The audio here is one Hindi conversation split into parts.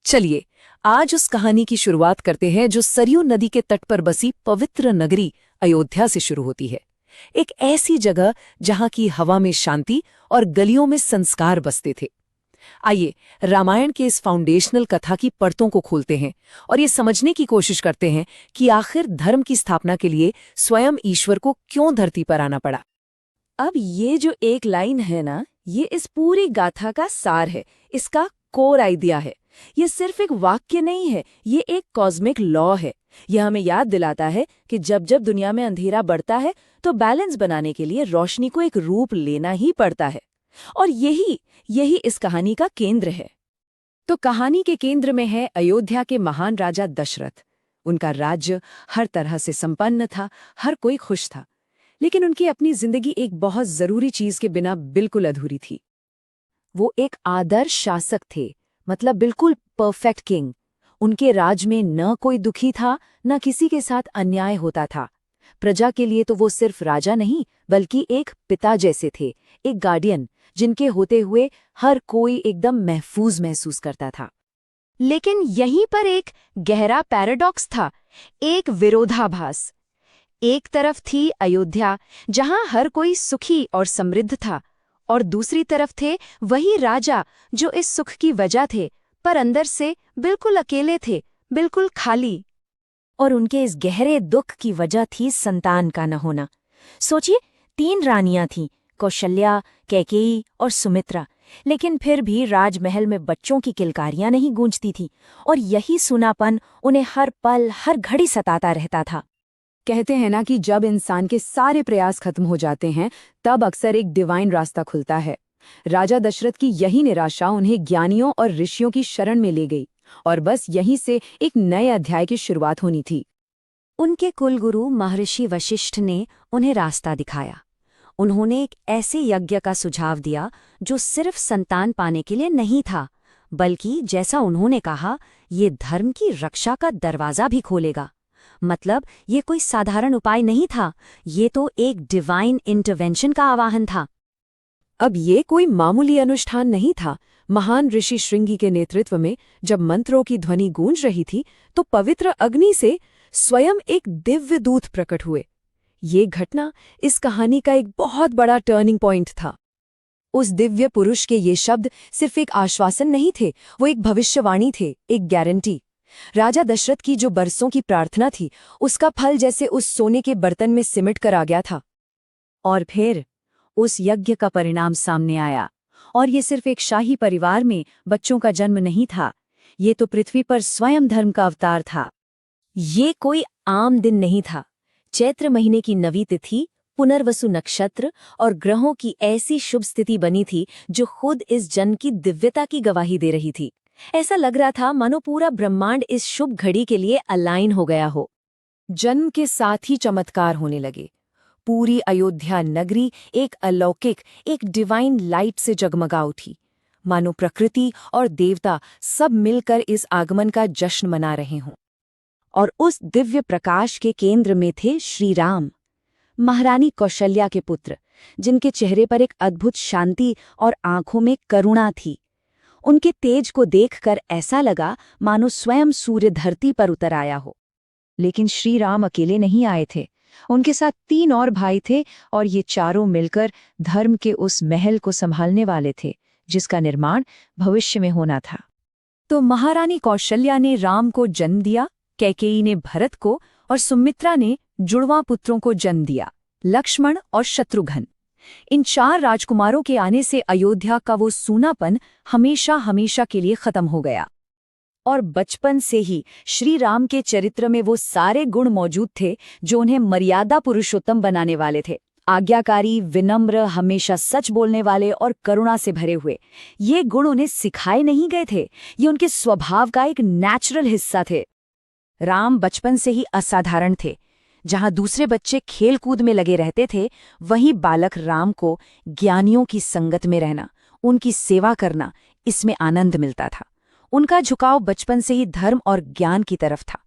चलिए आज उस कहानी की शुरुआत करते हैं जो सरयू नदी के तट पर बसी पवित्र नगरी अयोध्या से शुरू होती है। एक ऐसी जगह जहां की हवा में शांति और गलियों में संस्कार बसते थे। आइए रामायण के इस फाउंडेशनल कथा की परतों को खोलते हैं और ये समझने की कोशिश करते हैं कि आखिर धर्म की स्थापना के लिए स्वयं ईश्वर को क्यों धरती पर आना पड़ा। अब ये जो एक लाइन है ना, ये इस पूरी गाथा का सार है, इसका कोर आइडिया है। ये सिर्फ एक वाक्य नहीं है, ये एक कॉस्मिक लॉ है। यह हमें याद दिलाता है कि जब जब दुनिया में अंधेरा बढ़ता है तो बैलेंस बनाने के लिए रोशनी को एक रूप लेना ही पड़ता है। और यही इस कहानी का केंद्र है। तो कहानी के केंद्र में है अयोध्या के महान राजा दशरथ। उनका राज्य हर तरह से संपन्न था, हर कोई खुश था, लेकिन उनकी अपनी जिंदगी एक बहुत जरूरी चीज के बिना बिल्कुल अधूरी थी। वो एक आदर्श शासक थे, मतलब बिल्कुल परफेक्ट किंग। उनके राज में न कोई दुखी था, न किसी के साथ अन्याय होता था। प्रजा के लिए तो वो सिर्फ राजा नहीं, बल्कि एक पिता जैसे थे, एक गार्डियन, जिनके होते हुए हर कोई एकदम महफूज महसूस करता था। लेकिन यहीं पर एक गहरा पैराडॉक्स था, एक विरोधाभास। एक तरफ थी अयोध्या, जहां हर कोई सुखी और समृद्ध था, और दूसरी तरफ थे वही राजा जो इस सुख की वजह थे, पर अंदर से बिल्कुल अकेले थे, बिल्कुल खाली। और उनके इस गहरे दुख की वजह थी संतान का न होना। सोचिए, 3 रानियां थीं, कौशल्या, कैकेयी और सुमित्रा, लेकिन फिर भी राजमहल में बच्चों की किलकारियां नहीं गूंजती थीं, और यही सूनापन उन्हें हर पल हर घड़ी सताता रहता था। कहते हैं ना कि जब इंसान के सारे प्रयास खत्म हो जाते हैं, तब अक्सर एक डिवाइन रास्ता खुलता है। राजा दशरथ की यही निराशा उन्हें ज्ञानियों और ऋषियों की शरण में ले गई, और बस यहीं से एक नए अध्याय की शुरुआत होनी थी। उनके कुलगुरु महर्षि वशिष्ठ ने उन्हें रास्ता दिखाया। उन्होंने एक ऐसे यज्ञ का सुझाव दिया जो सिर्फ संतान पाने के लिए नहीं था, बल्कि जैसा उन्होंने कहा, ये धर्म की रक्षा का दरवाजा भी खोलेगा। मतलब ये कोई साधारण उपाय नहीं था, ये तो एक डिवाइन इंटरवेंशन का आवाहन था। अब ये कोई मामूली अनुष्ठान नहीं था। महान ऋषि श्रृंगी के नेतृत्व में जब मंत्रों की ध्वनि गूंज रही थी, तो पवित्र अग्नि से स्वयं एक दिव्य दूत प्रकट हुए। ये घटना इस कहानी का एक बहुत बड़ा टर्निंग पॉइंट था। उस दिव्य पुरुष के ये शब्द सिर्फ एक आश्वासन नहीं थे, वो एक भविष्यवाणी थे, एक गारंटी। राजा दशरथ की जो बरसों की प्रार्थना थी, उसका फल जैसे उस सोने के बर्तन में सिमट कर आ गया था। और फिर उस यज्ञ का परिणाम सामने आया, और ये सिर्फ एक शाही परिवार में बच्चों का जन्म नहीं था, ये तो पृथ्वी पर स्वयं धर्म का अवतार था। ये कोई आम दिन नहीं था। चैत्र महीने की नवी तिथि, पुनर्वसु नक्षत्र और ग्रहों की ऐसी शुभ स्थिति बनी थी जो खुद इस जन्म की दिव्यता की गवाही दे रही थी। ऐसा लग रहा था मानो पूरा ब्रह्मांड इस शुभ घड़ी के लिए अलाइन हो गया हो। जन्म के साथ ही चमत्कार होने लगे। पूरी अयोध्या नगरी एक अलौकिक, एक डिवाइन लाइट से जगमगा उठी, मानो प्रकृति और देवता सब मिलकर इस आगमन का जश्न मना रहे हों। और उस दिव्य प्रकाश के केंद्र में थे श्री राम, महारानी कौशल्या के पुत्र, जिनके चेहरे पर एक अद्भुत शांति और आंखों में करुणा थी। उनके तेज को देखकर ऐसा लगा मानो स्वयं सूर्य धरती पर उतर आया हो। लेकिन श्री राम अकेले नहीं आए थे, उनके साथ 3 और भाई थे, और ये चारों मिलकर धर्म के उस महल को संभालने वाले थे जिसका निर्माण भविष्य में होना था। तो महारानी कौशल्या ने राम को जन्म दिया, कैकेयी ने भरत को, और सुमित्रा ने जुड़वां पुत्रों को जन्म दिया, लक्ष्मण और शत्रुघ्न। इन 4 राजकुमारों के आने से अयोध्या का वो सूनापन हमेशा हमेशा के लिए खत्म हो गया। और बचपन से ही श्री राम के चरित्र में वो सारे गुण मौजूद थे जो उन्हें मर्यादा पुरुषोत्तम बनाने वाले थे। आज्ञाकारी, विनम्र, हमेशा सच बोलने वाले और करुणा से भरे हुए। ये गुण उन्हें सिखाए नहीं गए थे, ये उनके स्वभाव का एक नेचुरल हिस्सा थे। राम बचपन से ही असाधारण थे। जहां दूसरे बच्चे खेल कूद में लगे रहते थे, वहीं बालक राम को ज्ञानियों की संगत में रहना, उनकी सेवा करना, इसमें आनंद मिलता था। उनका झुकाव बचपन से ही धर्म और ज्ञान की तरफ था।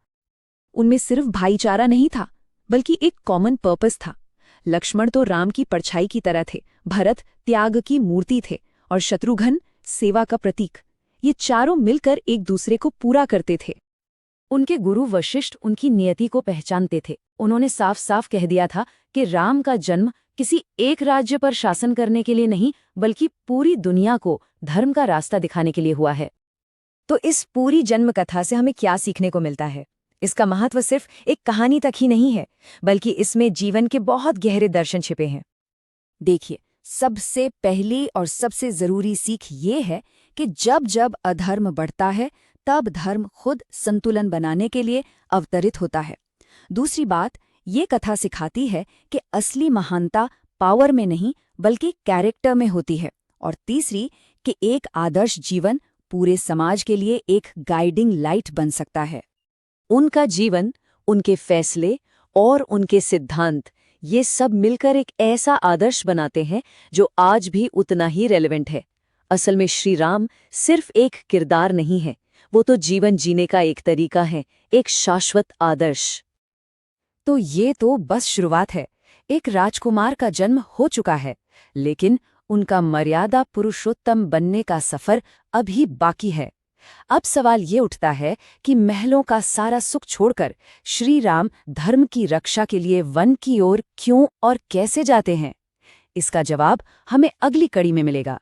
उनमें सिर्फ भाईचारा नहीं था, बल्कि एक कॉमन पर्पस था। लक्ष्मण तो राम की परछाई की तरह थे, भरत त्याग की मूर्ति थे, और शत्रुघ्न सेवा का प्रतीक। ये चारों मिलकर एक दूसरे को पूरा करते थे। उनके गुरु वशिष्ठ उनकी नियति को पहचानते थे। उन्होंने साफ साफ कह दिया था कि राम का जन्म किसी एक राज्य पर शासन करने के लिए नहीं, बल्कि पूरी दुनिया को धर्म का रास्ता दिखाने के लिए हुआ है। तो इस पूरी जन्म कथा से हमें क्या सीखने को मिलता है? इसका महत्व सिर्फ एक कहानी तक ही नहीं है, बल्कि इसमें जीवन के बहुत गहरे दर्शन छिपे हैं। देखिए, सबसे पहली और सबसे जरूरी सीख ये है कि जब जब अधर्म बढ़ता है, तब धर्म खुद संतुलन बनाने के लिए अवतरित होता है। दूसरी बात, ये कथा सिखाती है कि असली महानता पावर में नहीं, बल्कि कैरेक्टर में होती है। और तीसरी, कि एक आदर्श जीवन पूरे समाज के लिए एक गाइडिंग लाइट बन सकता है। उनका जीवन, उनके फैसले और उनके सिद्धांत, ये सब मिलकर एक ऐसा आदर्श बनाते हैं जो आज भी उतना ही रेलेवेंट है। असल में श्री राम सिर्फ एक किरदार नहीं है, वो तो जीवन जीने का एक तरीका है, एक शाश्वत आदर्श। तो ये तो बस शुरुआत है। एक राजकुमार का जन्म हो चुका है, लेकिन उनका मर्यादा पुरुषोत्तम बनने का सफर अभी बाकी है। अब सवाल ये उठता है कि महलों का सारा सुख छोड़कर श्री राम धर्म की रक्षा के लिए वन की ओर क्यों और कैसे जाते हैं? इसका जवाब हमें अगली कड़ी में मिलेगा।